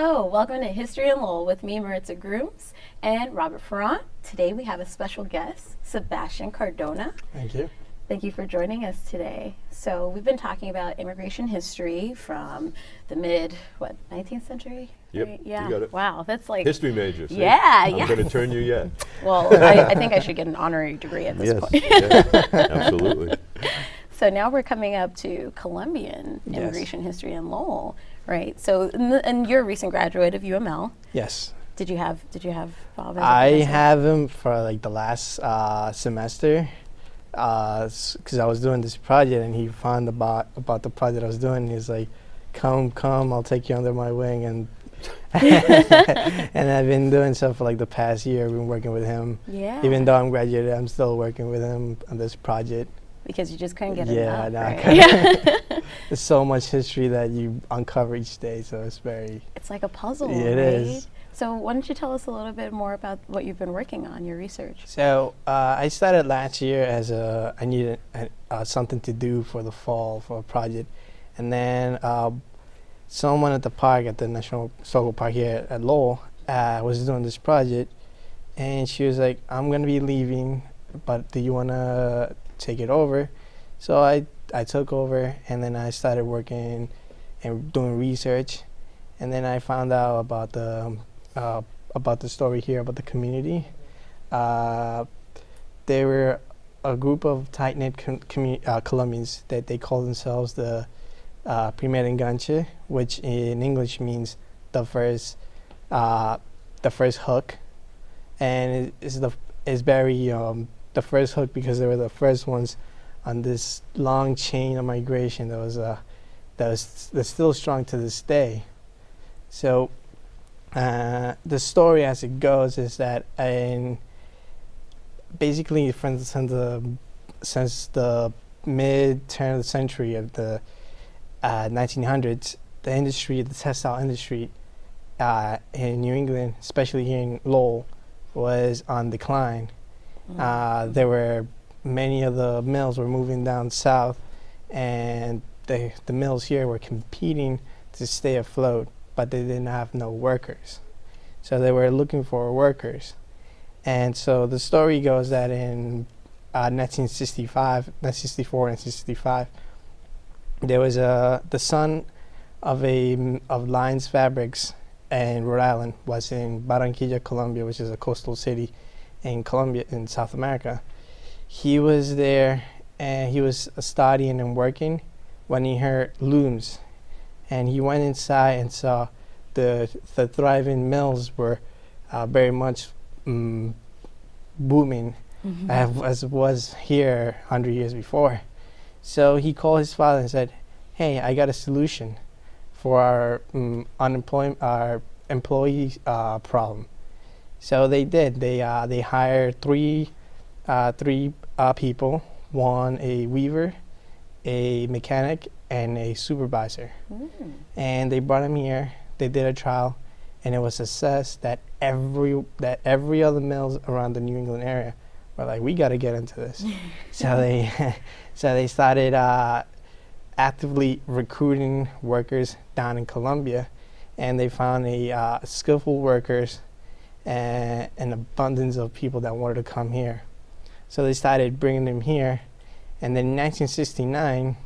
Hello, welcome to History in Lowell with me, Maritza Grooms, and Robert Forrant. Today we have a special guest, Sebastian Cardona. Thank you. Thank you for joining us today. So we've been talking about immigration history from the 19th century? Yep, Right? Yeah. you got it. Wow, that's like... History major. See? Yeah, I'm yeah. going to turn you yet. Well, I think I should get an honorary degree at this point. Yeah, absolutely. So now we're coming up to Colombian immigration history in Lowell, right? So, and you're a recent graduate of UML. Yes. Did you have Bob as a I professor? have him for like the last semester because I was doing this project and he found about the project I was doing. He's like, come, I'll take you under my wing. And and I've been doing so for like the past year. I've been working with him. Yeah. Even though I'm graduated, I'm still working with him on this project. Because you just couldn't get Yeah, enough, no, right? Yeah. There's so much history that you uncover each day, so it's very... It's like a puzzle, It right? is. So why don't you tell us a little bit more about what you've been working on, your research? So I started last year as I needed something to do for the fall for a project, and then someone at the park at the National Historical Park here at Lowell was doing this project, and she was like, "I'm gonna be leaving, but do you wanna take it over?" So I took over, and then I started working and doing research, and then I found out about the story here about the community. They were a group of tight-knit Colombians that they call themselves the Premarin Gunship, which in English means the first hook, and it's very the first hook because they were the first ones on this long chain of migration that's still strong to this day. So the story as it goes is that basically since the mid-turn of the century of the 1900s, the textile industry in New England, especially here in Lowell, was on decline. There were many of the mills were moving down south, and the mills here were competing to stay afloat, but they didn't have no workers. So they were looking for workers. And so the story goes that in 1964, 1965, there was the son of Lyons Fabrics in Rhode Island was in Barranquilla, Colombia, which is a coastal city in Colombia, in South America. He was there and he was studying and working when he heard looms, and he went inside and saw the thriving mills were very much booming, as it was here 100 years before. So he called his father and said, "Hey, I got a solution for our our employee problem." So they did. They hired three people, one a weaver, a mechanic, and a supervisor. And they brought him here. They did a trial, and it was assessed that every other mills around the New England area were like, "We got to get into this." So they started actively recruiting workers down in Colombia, and they found skillful workers and an abundance of people that wanted to come here. So they started bringing them here, and then in 1969,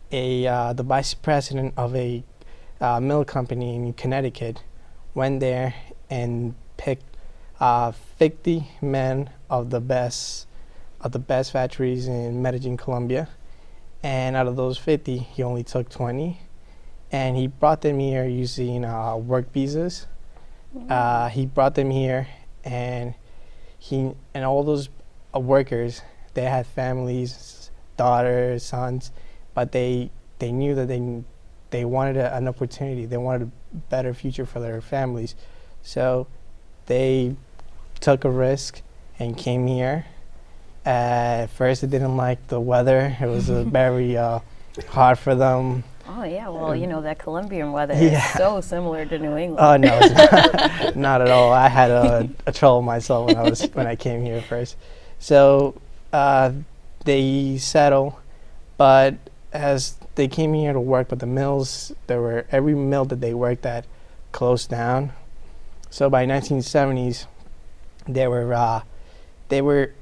the vice president of a mill company in Connecticut went there and picked 50 men of the best factories in Medellin, Colombia, and out of those 50, he only took 20, and he brought them here using work visas. He brought them here, and all those workers, they had families, daughters, sons, but they knew that they wanted an opportunity. They wanted a better future for their families. So they took a risk and came here. At first, they didn't like the weather. It was very hard for them. Oh yeah, well that Colombian weather is so similar to New England. Oh no, it's not at all. I had a trouble myself when I came here first. So they settled, but as they came here to work with the mills, every mill that they worked at closed down. So by 1970s, they were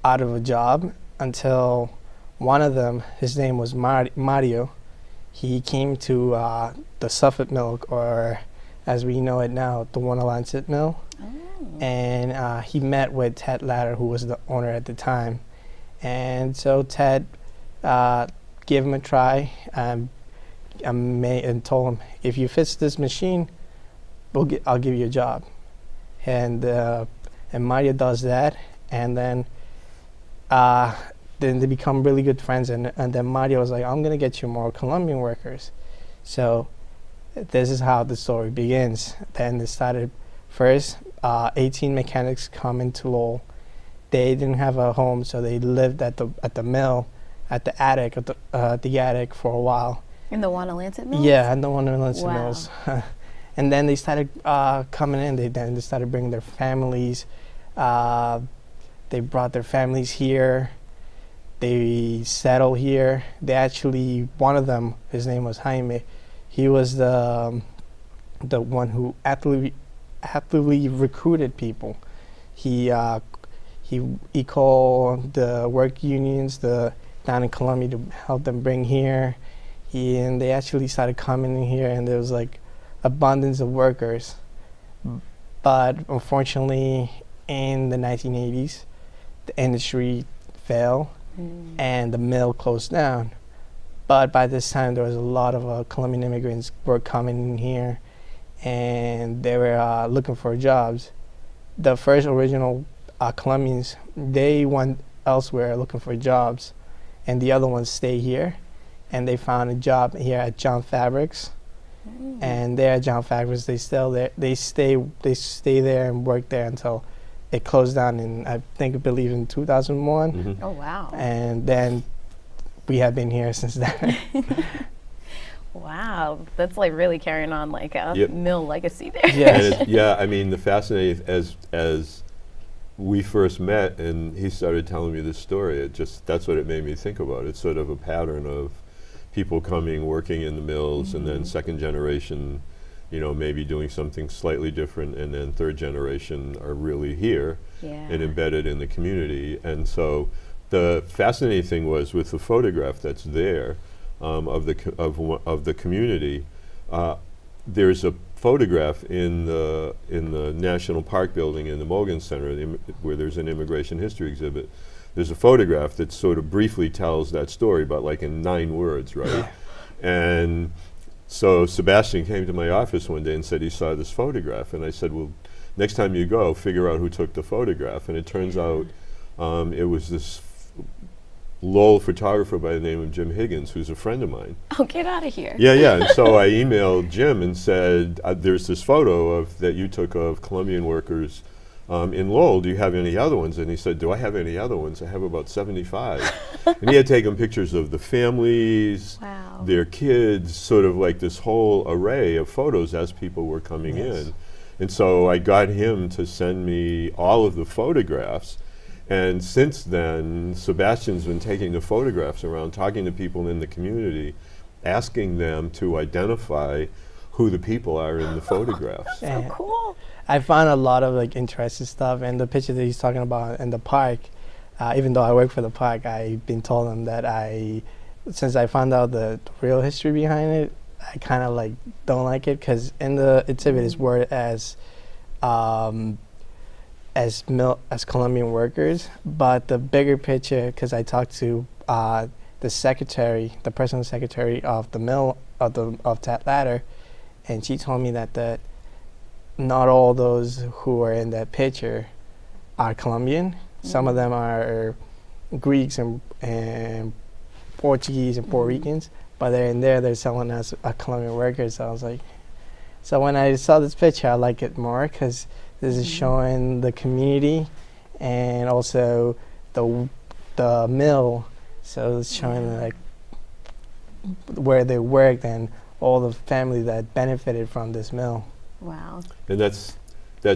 out of a job until one of them, his name was Mario. He came to the Suffolk Mill, or as we know it now, the Wonderland Mill. And he met with Ted Latter, who was the owner at the time. And so Ted gave him a try and told him, if you fix this machine, I'll give you a job. And Mario does that, and then they become really good friends. And then Mario was like, I'm gonna get you more Colombian workers. So this is how the story begins. Then they started first. 18 mechanics come into Lowell. They didn't have a home, so they lived at the mill, at the attic for a while. In the Wanalancet mills? Yeah, in the Wanalancet mills. And then they started coming in. They started bringing their families. They brought their families here. They settled here. They actually, one of them, his name was Jaime. He was the one who actively recruited people. He called the work unions down in Colombia to help them bring here. And they actually started coming in here, and there was like abundance of workers. But unfortunately, in the 1980s, the industry fell and the mill closed down. But by this time, there was a lot of Colombian immigrants were coming in here, and they were looking for jobs. The first original Colombians, they went elsewhere looking for jobs, and the other ones stay here, and they found a job here at John Fabrics. And there at John Fabrics, they stay there and work there until it closed down in, I believe in 2001. Oh wow! And then we have been here since then. Wow, that's like really carrying on like a mill legacy there. Yes. And I mean, the fascinating, as we first met and he started telling me this story, that's what it made me think about. It's sort of a pattern of people coming, working in the mills, and then second generation, maybe doing something slightly different, and then third generation are really here and embedded in the community. And so the fascinating thing was with the photograph that's there of the community. There's a photograph in the National Park building in the Morgan Center, where there's an immigration history exhibit. There's a photograph that sort of briefly tells that story, but like in 9 words, right? And so Sebastian came to my office one day and said he saw this photograph, and I said, well, next time you go, figure out who took the photograph. And it turns out it was this Lowell photographer by the name of Jim Higgins, who's a friend of mine. Oh, get out of here. Yeah. And so I emailed Jim and said, there's this photo that you took of Colombian workers in Lowell. Do you have any other ones? And he said, do I have any other ones? I have about 75. And he had taken pictures of the families, their kids, sort of like this whole array of photos as people were coming in. And so I got him to send me all of the photographs. And since then, Sebastian's been taking the photographs around, talking to people in the community, asking them to identify who the people are in the photographs. So cool. I found a lot of like interesting stuff, and the picture that he's talking about in the park, even though I work for the park, I've been told him that since I found out the real history behind it, I kind of like don't like it, because in the exhibit it's worded as Colombian workers, but the bigger picture, because I talked to the personal secretary of the mill of that ladder, and she told me that not all those who are in that picture are Colombian. Some of them are Greeks and Portuguese and Puerto Ricans, but they're in there, they're selling us Colombian workers. So I was like, so when I saw this picture, I like it more, because this is showing the community and also the mill. So it's showing like where they worked and all the family that benefited from this mill. Wow. And that's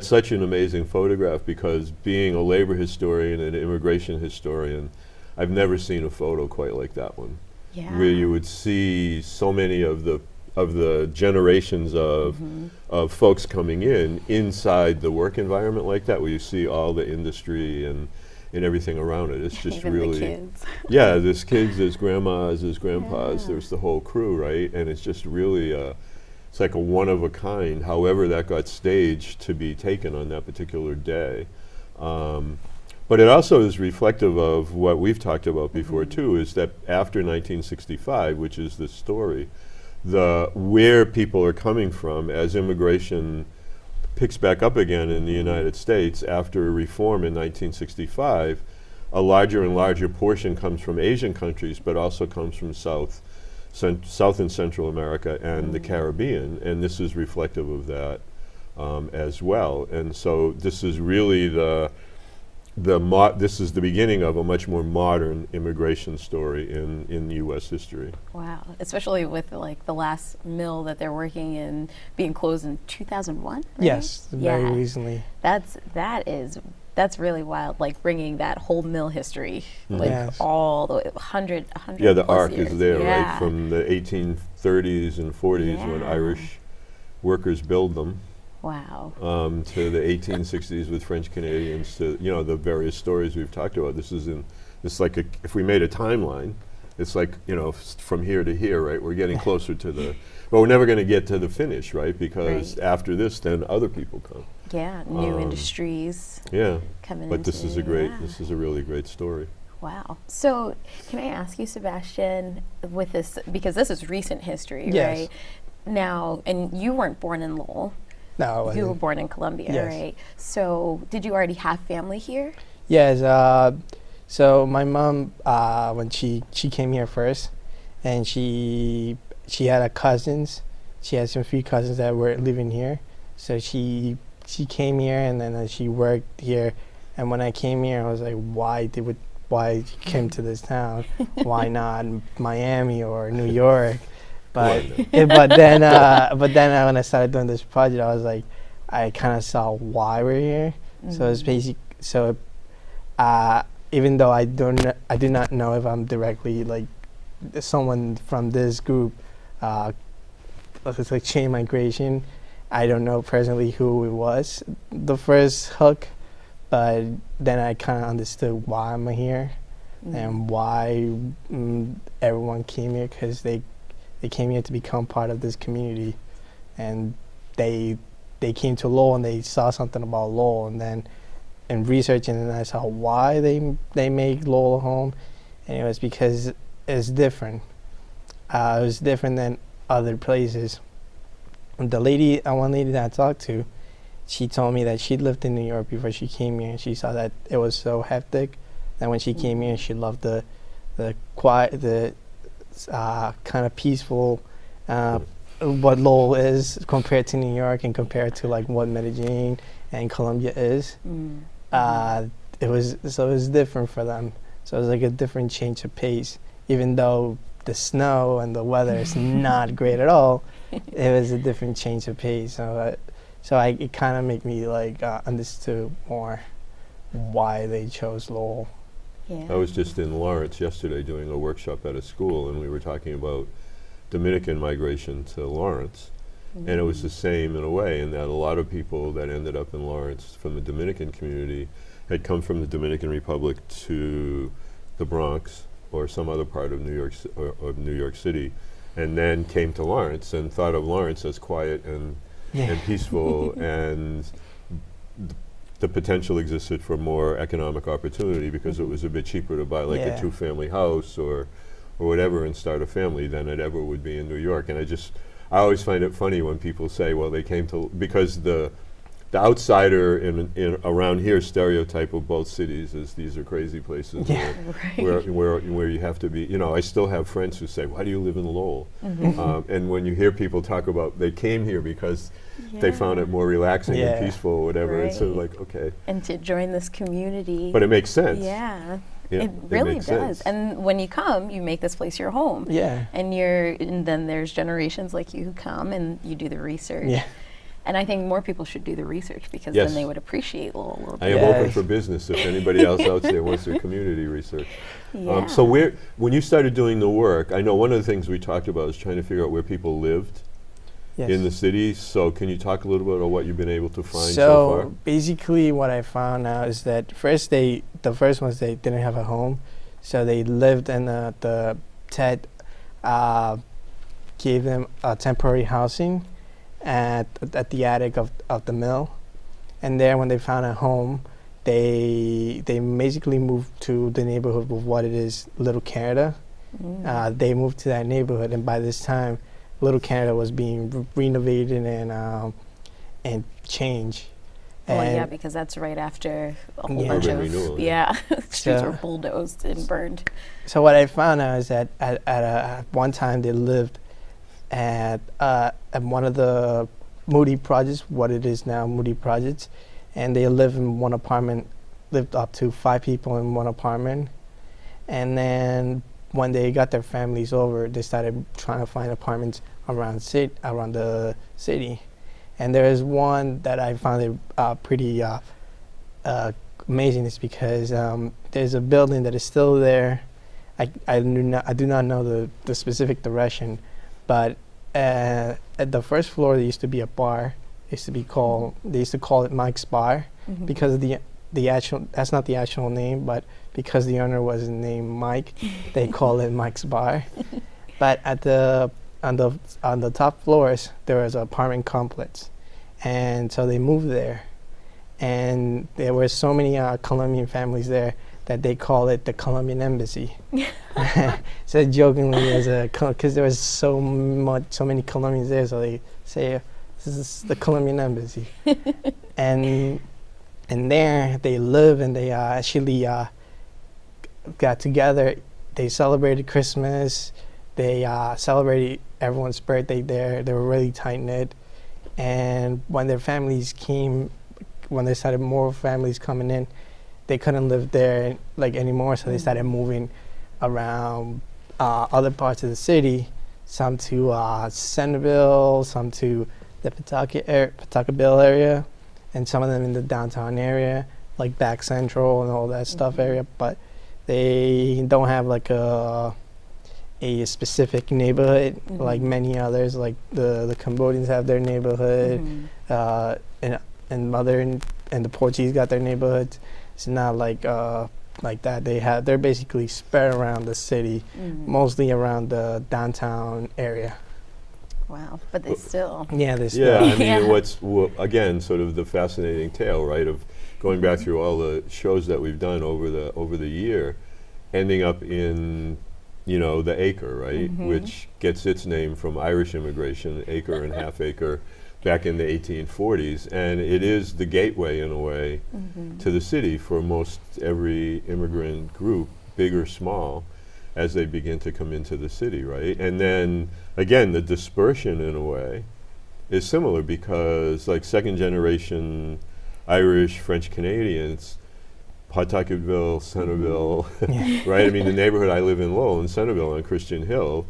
such an amazing photograph, because being a labor historian and an immigration historian, I've never seen a photo quite like that one. Yeah. Where you would see so many of the the generations of folks coming in inside the work environment like that, where you see all the industry and everything around it. It's just Even really, the kids. yeah, there's kids, there's grandmas, there's grandpas, there's the whole crew, right? And it's just really, it's like a one of a kind, however that got staged to be taken on that particular day. But it also is reflective of what we've talked about before too, is that after 1965, which is the story, where people are coming from as immigration picks back up again in the United States after reform in 1965, a larger and larger portion comes from Asian countries, but also comes from South and Central America and the Caribbean, and this is reflective of that as well. And so this is really this is the beginning of a much more modern immigration story in U.S. history. Wow, especially with like the last mill that they're working in being closed in 2001. Right? Yes, very recently. That's really wild. Like bringing that whole mill history, like all the way 100. Yeah, the plus arc years. is there, right, from the 1830s and 40s when Irish workers build them. Wow. To the 1860s with French Canadians, to the various stories we've talked about. It's like if we made a timeline, it's like from here to here, right? We're getting closer to but we're never going to get to the finish, right? Because after this, then other people come. Yeah, new industries. Yeah, coming. But this is a really great story. Wow. So, can I ask you, Sebastian, with this, because this is recent history, Yes. right? Now, and you weren't born in Lowell. No, I wasn't. You were born in Colombia, Yes. right? So, did you already have family here? Yes. So my mom, when she came here first, and she had cousins. She had some few cousins that were living here. So she came here, and then she worked here. And when I came here, I was like, why you came to this town? Why not Miami or New York? But then when I started doing this project, I was like, I kind of saw why we're here. So it's basic. So even though I do not know if I'm directly like someone from this group, it's like chain migration. I don't know personally who it was, the first hook, but then I kind of understood why I'm here and why everyone came here, because they came here to become part of this community, and they came to Lowell and they saw something about Lowell, and then in researching, and I saw why they make Lowell a home, and it was because it's different. It was different than other places. And one lady that I talked to, she told me that she lived in New York before she came here, and she saw that it was so hectic that when she came here, she loved the quiet, the kind of peaceful, what Lowell is compared to New York and compared to like what Medellin and Colombia is. It was different for them. So it was like a different change of pace, even though the snow and the weather is not great at all. It was a different change of pace. So it kind of made me like understood more why they chose Lowell. Yeah. I was just in Lawrence yesterday doing a workshop at a school, and we were talking about Dominican migration to Lawrence. And it was the same in a way, in that a lot of people that ended up in Lawrence from the Dominican community had come from the Dominican Republic to the Bronx or some other part of New York City, and then came to Lawrence and thought of Lawrence as quiet and peaceful, and the potential existed for more economic opportunity because it was a bit cheaper to buy like a 2-family house or whatever and start a family than it ever would be in New York. And I always find it funny when people say, well, they came to, because the outsider in around here stereotype of both cities is these are crazy places where you have to be, I still have friends who say, why do you live in Lowell? And when you hear people talk about they came here because they found it more relaxing and peaceful or whatever, it's sort of like, okay. And to join this community. But it makes sense. Yeah. Yeah, it really does. sense. And when you come, you make this place your home. Yeah. And then there's generations like you who come and you do the research. Yeah. And I think more people should do the research because Yes. then they would appreciate Lowell a little I bit. am Yes. open for business if anybody else out there wants their community research. Yeah. So when you started doing the work, I know one of the things we talked about is trying to figure out where people lived Yes. in the city. So can you talk a little bit about what you've been able to find so far? So basically, what I found out is that the first ones they didn't have a home, so they lived in the TED gave them temporary housing at the attic of the mill, and there when they found a home, they basically moved to the neighborhood of what it is, Little Canada. They moved to that neighborhood, and by this time, Little Canada was being renovated and changed. Well, And yeah, because that's right after a whole Yeah. bunch Urban of renewal, streets So- were bulldozed and burned. So what I found out is that at one time they lived at one of the Moody projects, what it is now, Moody projects, and they lived in one apartment, lived up to 5 people in one apartment, and then when they got their families over, they started trying to find apartments around the city, and there is one that I found pretty amazing. Is because there's a building that is still there. I do not know the specific direction, but at the first floor there used to be a bar. They used to call it Mike's Bar because the actual, that's not the actual name, but because the owner was named Mike, they call it Mike's Bar. But on the top floors there was an apartment complex, and so they moved there, and there were so many Colombian families there that they call it the Colombian Embassy. So jokingly, because there was so many Colombians there, so they say this is the Colombian Embassy. and there they live, and they actually got together. They celebrated Christmas. They celebrated everyone's birthday there. They were really tight knit. And when their families came, when they started more families coming in, they couldn't live there anymore, so they started moving around other parts of the city, some to Centerville, some to the Pawtuckaville area, and some of them in the downtown area, like Back Central and all that stuff area. But they don't have a specific neighborhood like many others. Like the Cambodians have their neighborhood, and the Portuguese got their neighborhoods. It's not like that. They're basically spread around the city, mostly around the downtown area. Wow, but they still. Yeah, they Yeah, still. I mean, again, sort of the fascinating tale, right, of going back through all the shows that we've done over the year, ending up in, the acre, right, which gets its name from Irish immigration, acre and half acre, back in the 1840s, and it is the gateway, in a way, to the city for most every immigrant group, big or small, as they begin to come into the city, right? And then, again, the dispersion, in a way, is similar because, like, second-generation Irish, French Canadians, Pawtuckaville, Centerville, right? I mean, the neighborhood I live in, Lowell, in Centerville on Christian Hill,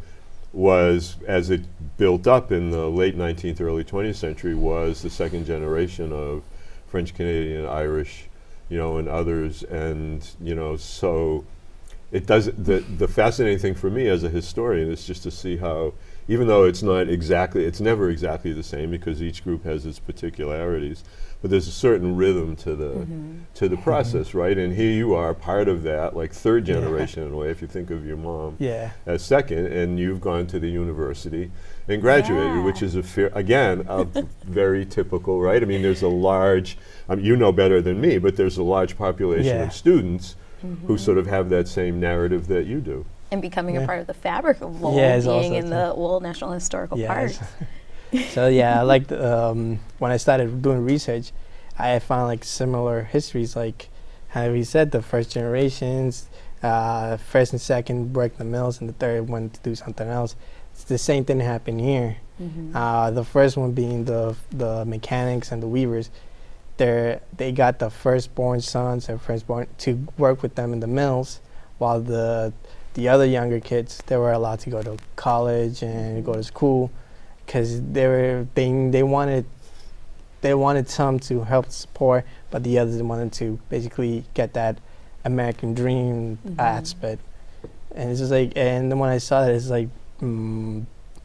was, as it built up in the late 19th, early 20th century, was the second generation of French Canadian, Irish, and others. And, so it does, the fascinating thing for me as a historian is just to see how, even though it's never exactly the same because each group has its particularities, but there's a certain rhythm to the process, right? And here you are, part of that, like third generation in a way, if you think of your mom as second, and you've gone to the university and graduated, which is very typical, right? I mean, there's a large, you know better than me, but there's a large population of students who sort of have that same narrative that you do. And becoming a part of the fabric of Lowell, being in the Lowell National Historical Park. So I liked when I started doing research, I found similar histories, like how we said the first generations, first and second worked the mills, and the third went to do something else. It's the same thing happened here. The first one being the mechanics and the weavers. They got the firstborn sons and firstborn to work with them in the mills, while the other younger kids, they were allowed to go to college and go to school, because they wanted they wanted some to help support, but the others wanted to basically get that American dream aspect. And it's just like, and then when I saw that, it's like,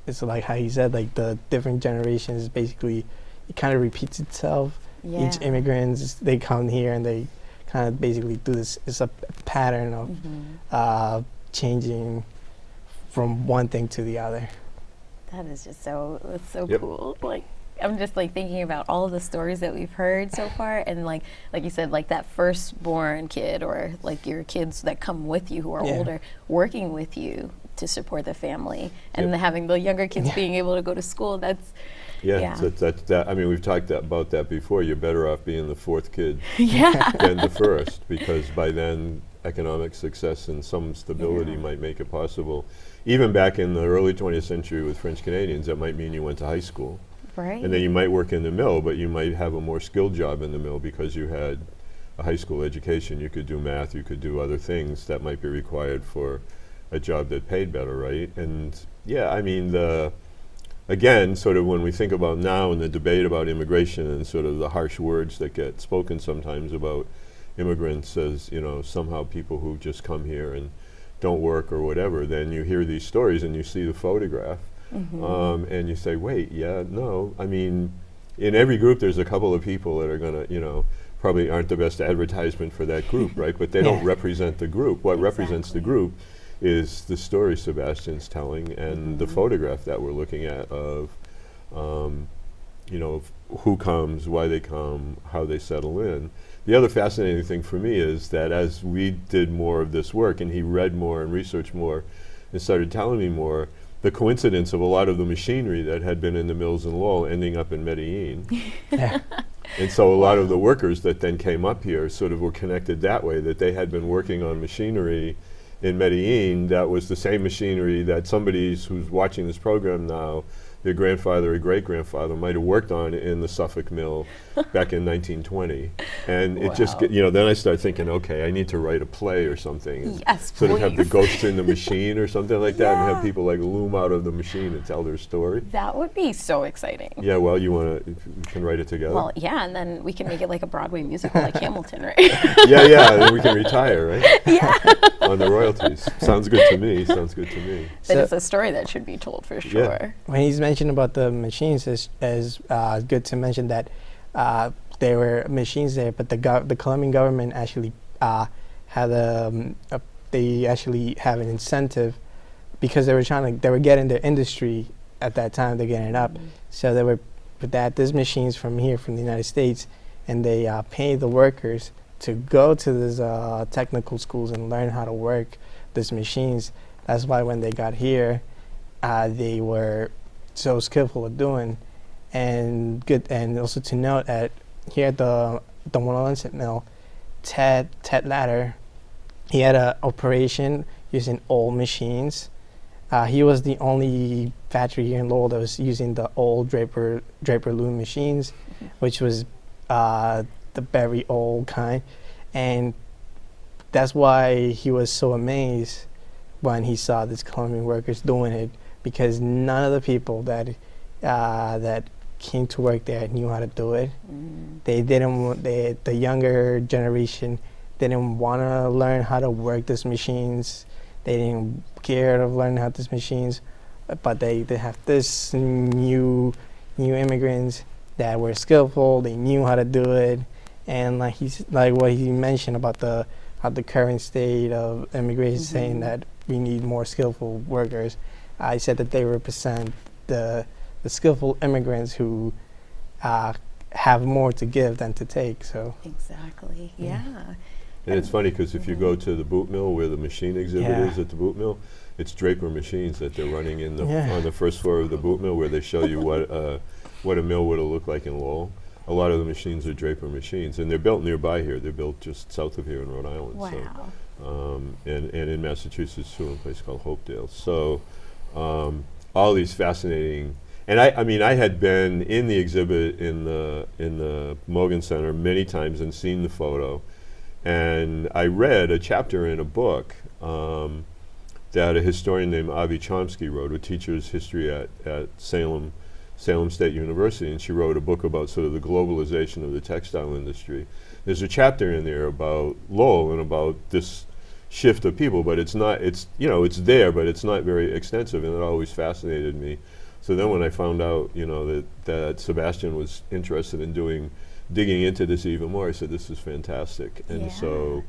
it's like how he said, like the different generations, basically, it kind of repeats itself. Yeah. Each immigrants, they come here and they kind of basically do this. It's a pattern of changing from one thing to the other. That is just it's so Yep. cool. Like, I'm just like thinking about all of the stories that we've heard so far, and like you said, like that firstborn kid, or like your kids that come with you who are older, working with you to support the family, and having the younger kids being able to go to school. That's that. I mean, we've talked about that before. You're better off being the fourth kid yeah. than the first, because by then economic success and some stability might make it possible. Even back in the early 20th century with French Canadians, that might mean you went to high school. Right. And then you might work in the mill, but you might have a more skilled job in the mill because you had a high school education. You could do math, you could do other things that might be required for a job that paid better, right? And yeah, I mean, again, sort of when we think about now in the debate about immigration and sort of the harsh words that get spoken sometimes about immigrants as, you know, somehow people who just come here and don't work or whatever, then you hear these stories and you see the photograph. And you say, wait, no. I mean, in every group there's a couple of people that are going to, you know, probably aren't the best advertisement for that group, right? But they don't represent the group. What represents the group is the story Sebastian's telling and the photograph that we're looking at of, you know, who comes, why they come, how they settle in. The other fascinating thing for me is that as we did more of this work and he read more and researched more and started telling me more, the coincidence of a lot of the machinery that had been in the mills in Lowell ending up in Medellin. And so a lot of the workers that then came up here sort of were connected that way, that they had been working on machinery in Medellin that was the same machinery that somebody who's watching this program now, their grandfather or great-grandfather might have worked on in the Suffolk mill back in 1920. And it just, you know, then I start thinking, okay, I need to write a play or something. Yes, sort of have the ghost in the machine or something like that, and have people like loom out of the machine and tell their story. That would be so exciting. Yeah, well, you can write it together? Well, yeah, and then we can make it like a Broadway musical like Hamilton, right? yeah, then we can retire, right? Yeah. On the royalties. Sounds good to me, But it's a story that should be told for sure. When he's mentioned about the machines, it's good to mention that there were machines there, but the Colombian government actually had they actually have an incentive because they were getting their industry at that time, they're getting it up. So they were these machines from here, from the United States, and they paid the workers to go to these technical schools and learn how to work these machines. That's why when they got here, they were so skillful at doing. And good, and also to note that here at the Dominican mill, Ted Latter, he had an operation using old machines. He was the only factory here in Lowell that was using the old Draper loom machines, which was the very old kind. And that's why he was so amazed when he saw these Colombian workers doing it, because none of the people that came to work there knew how to do it. They didn't. The younger generation didn't want to learn how to work these machines. They didn't care to learn how these machines, but they have this new immigrants that were skillful. They knew how to do it, and like what he mentioned about the current state of immigration, saying that we need more skillful workers. I said that they represent the skillful immigrants who have more to give than to take. So exactly, yeah. And it's funny because if you go to the boot mill where the machine exhibit is at the boot mill, it's Draper Machines that they're running in on the first floor of the boot mill, where they show you what a mill would have looked like in Lowell. A lot of the machines are Draper Machines, and they're built nearby here. They're built just south of here in Rhode Island. Wow. So, and in Massachusetts too, in a place called Hopedale. So all these fascinating. And I mean, I had been in the exhibit in the Mogan Center many times and seen the photo, and I read a chapter in a book that a historian named Avi Chomsky wrote, who teaches history at Salem Salem State University, and she wrote a book about sort of the globalization of the textile industry. There's a chapter in there about Lowell and about this shift of people, but it's not, it's, you know, it's there, but it's not very extensive, and it always fascinated me. So then when I found out, you know, that Sebastian was interested in digging into this even more, I said, this is fantastic. And so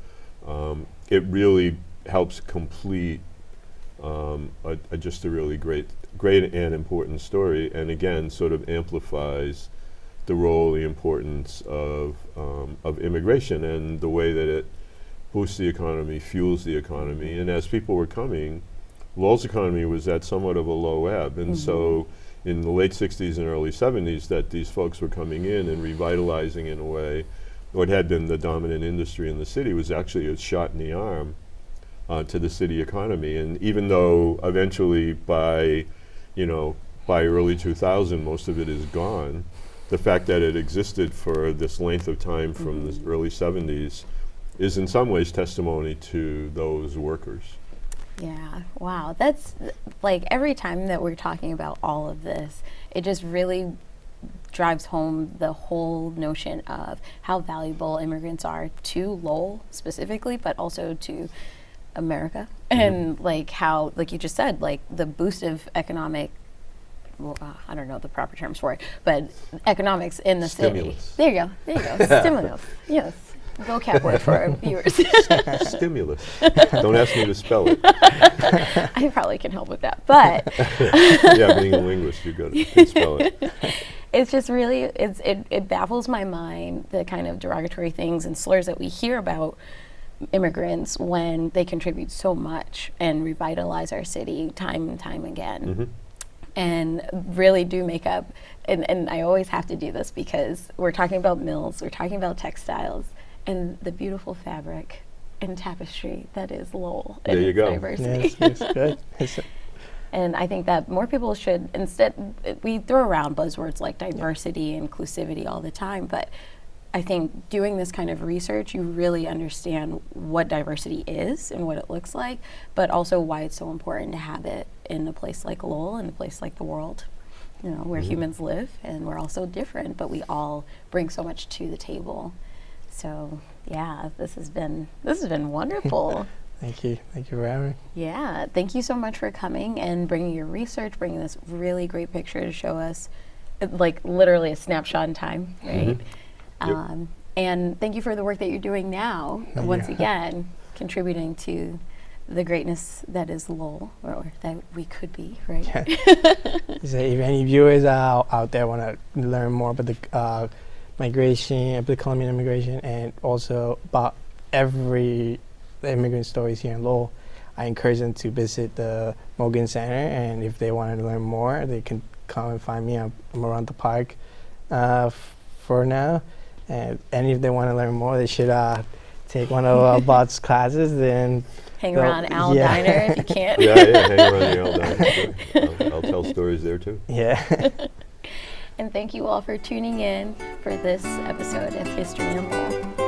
it really helps complete just a really great and important story, and again, sort of amplifies the role, the importance of immigration and the way that it boosts the economy, fuels the economy. And as people were coming, Lowell's economy was at somewhat of a low ebb, and so in the late 60s and early 70s that these folks were coming in and revitalizing, in a way, what had been the dominant industry in the city was actually a shot in the arm to the city economy. And even though eventually by early 2000 most of it is gone, the fact that it existed for this length of time from the early 70s is in some ways testimony to those workers. Yeah, wow. That's like every time that we're talking about all of this, it just really drives home the whole notion of how valuable immigrants are to Lowell specifically, but also to America. And like how, like you just said, like the boost of economic, well, I don't know the proper terms for it, but economics in the Stimulus. city. There you go. Stimulus. Yes. Vocab word for our viewers. Stimulus. Don't ask me to spell it. I probably can help with that, but Yeah, being a linguist, you can spell it. it's just really, it baffles my mind, the kind of derogatory things and slurs that we hear about immigrants when they contribute so much and revitalize our city time and time again. And really do make up, and I always have to do this because we're talking about mills, we're talking about textiles, and the beautiful fabric and tapestry that is Lowell and There you its go. diversity. Yes, good. And I think that more people should, instead, we throw around buzzwords like diversity, inclusivity all the time, but I think doing this kind of research, you really understand what diversity is and what it looks like, but also why it's so important to have it in a place like Lowell and a place like the world, you know, where humans live, and we're all so different, but we all bring so much to the table. So yeah, this has been wonderful. Thank you for having me. Yeah, thank you so much for coming and bringing your research, bringing this really great picture to show us, like literally a snapshot in time, right? And thank you for the work that you're doing now, once again, contributing to the greatness that is Lowell, or that we could be, right? So if any viewers out there want to learn more about the migration, about the Colombian immigration, and also about every immigrant stories here in Lowell, I encourage them to visit the Morgan Center, and if they want to learn more, they can come and find me. I'm around the park for now, and if they want to learn more, they should take one of Bot's classes. Then hang around Al Diner if you can't. Yeah, hang around the Al Diner. Sure. I'll tell stories there too. Yeah. And thank you all for tuning in for this episode of History in Lowell.